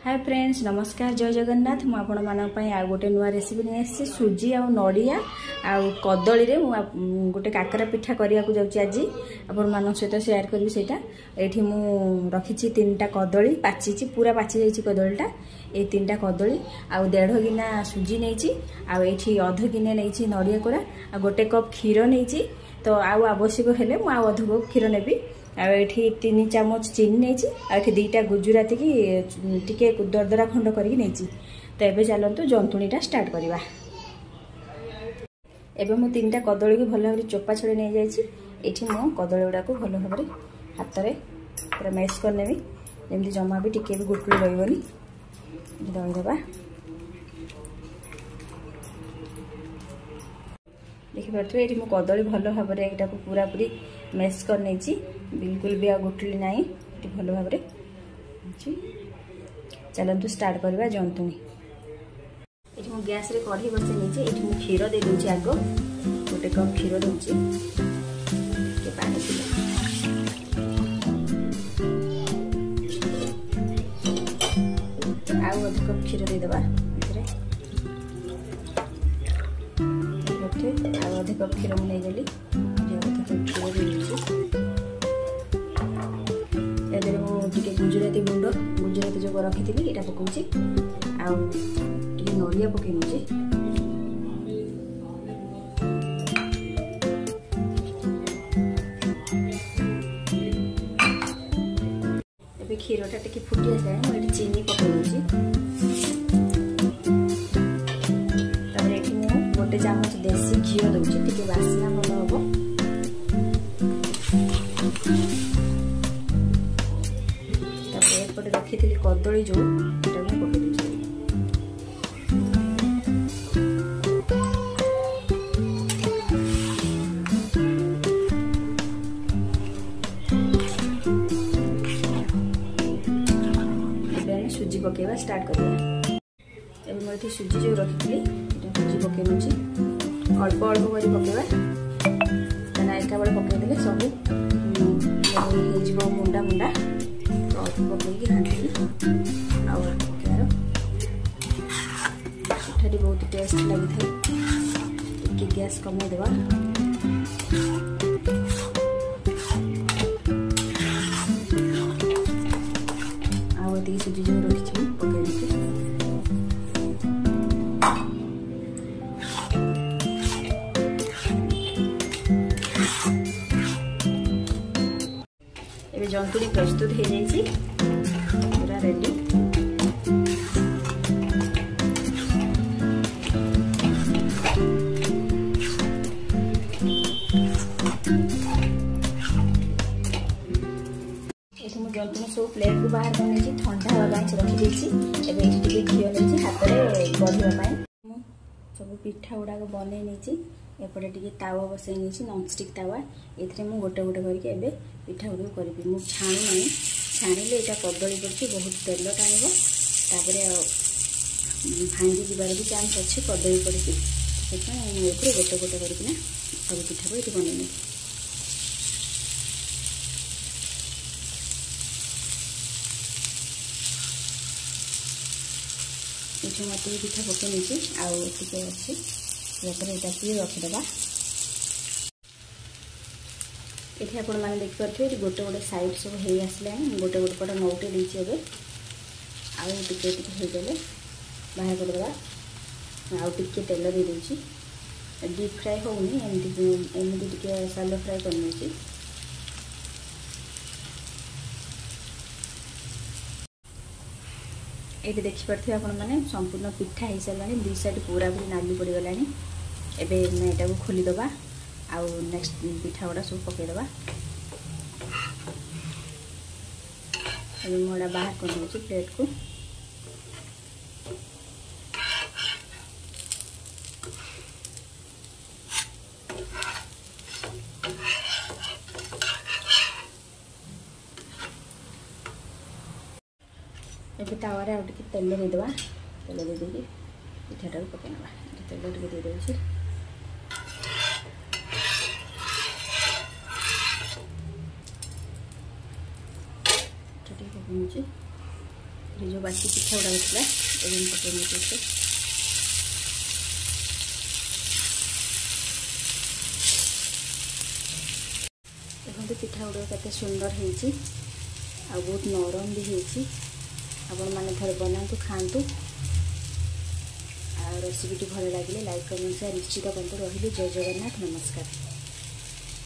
Hi friends नमस्कार जय जगन्नाथ मु आपण मानक पई आ गोटे नुआ रेसिपी नै आसी सुजी आ नडिया आ कदली रे मु गोटे काकरा पिठा करिया को जाउची आज आपण मानक सहित शेयर करबी सेटा एठी मु रखिची तीनटा कदली पाचिची पूरा पाची जाईची कदलीटा ए तीनटा कदली आ 1.5 गिना सुजी नैची आ एठी अध गिने नैची नडिया कोरा आ गोटे कप खीर नैची तो आ आवश्यक हेले मु आ अध कप खीर नेबी आठी 3 चामच चीनी नहीं आठी 2टा गुजराती की टिके दरदरा खंड करके नहीं तो ये चलतु जंतुणीटा स्टार्ट करवा। एवं मु 3टा कदली की भल भाव चोपा छड़ी नहीं जाइए मो कदली गुड़ा को भल भाव हाथ में पूरा मैश करनेबी जमी जमा भी टिके भी गुटुली रही दलदेवा देखिपे ये कदली भल भाव यहाँ पूरा पूरी मैश कर नहीं बिल्कुल भी आ गुटली ना भल भाव चलतु स्टार्ट करवा जंतुणी ये मुझे गैस रे कढ़ी बसई नहीं ये क्षीर दे दूसरी आग गोटे कप क्षीर दूसरी पानी आउ अध कप क्षीर देदेबा आउ अध कप क्षीर मुझे नहीं गली गुजराती गुंड गुजराती जो रखी थी यहाँ पकाऊँगी आगे नड़िया पकई नौचे क्षीरटा टी फुटी आसानी मुझे चीनी पकई नौची गोटे चामच देसी घी दूसरी टी बास्ना भल हम रखी थी कदली जो पकई सुजी पकेवा स्टार्ट करिया मुझे सुजी जो रखी थी सुजी पकई नौची अल्प अल्प कर पकेवा कहना एका बेले पकईदे सब मुंडा मुंडा पकईकि घाटी पिठाटी बहुत टेस्ट लगी था गैस कमे देवा आगे सुजी जो रखी पकई जंतुणी प्रस्तुत हो जाइए पूरा रेडी जंतुणी सब प्लेट को बाहर बन ठंडा हाँपाई रखी घी नहीं हाथ में गढ़ापी सब पिठा गुड़ाक बन एपटे टी तावा बसई नहीं नॉनस्टिक तावा ये गोटे गोटे करके पिठा गुड़ करी मुझे छाणी ना छाणिले यहाँ कदली पड़ी बहुत तेल टाण भांगी जीवार भी चान्स अच्छे कदली पड़ी से गोटे गोटे करना सब पिठा को ये बनई ये मत पिठा पकई नहीं आगे अच्छे यहाँ रखीदे ये आपण मैंने देखिपे गोटे गोटे साइड सब हो आसला गोटे गोटे पट नौटे देती आउ टे होगले बाहर करदे आउ टे तेल दे दूसरी डीप फ्राए होनी एमती टे सालो फ्राए कर ये देखिपे आपण मैंने संपूर्ण पिठा हो सारा 2 साइड पूरा पूरी नाली पड़गला एवं यहाँ खोलीदे आउ नेक्स्ट पिठा गुड़ा सब पकईदे मुझे बाहर कर दूसरी प्लेट को ये तावारे आउ टे तेल देदेबा तेल दे देकी पिठाटा पकई ना तेल टे दे दूसरी जो जो बाकी पिठा गुड़ा होता पकड़ देखते पिठा गुड़ा केते सुंदर होती आ बहुत नरम भी होती आपण मैंने थे बनातु खातु आ रेसिपी भल लगे लाइक कमेंट शेयर निश्चित करते रही। जय जगन्नाथ नमस्कार।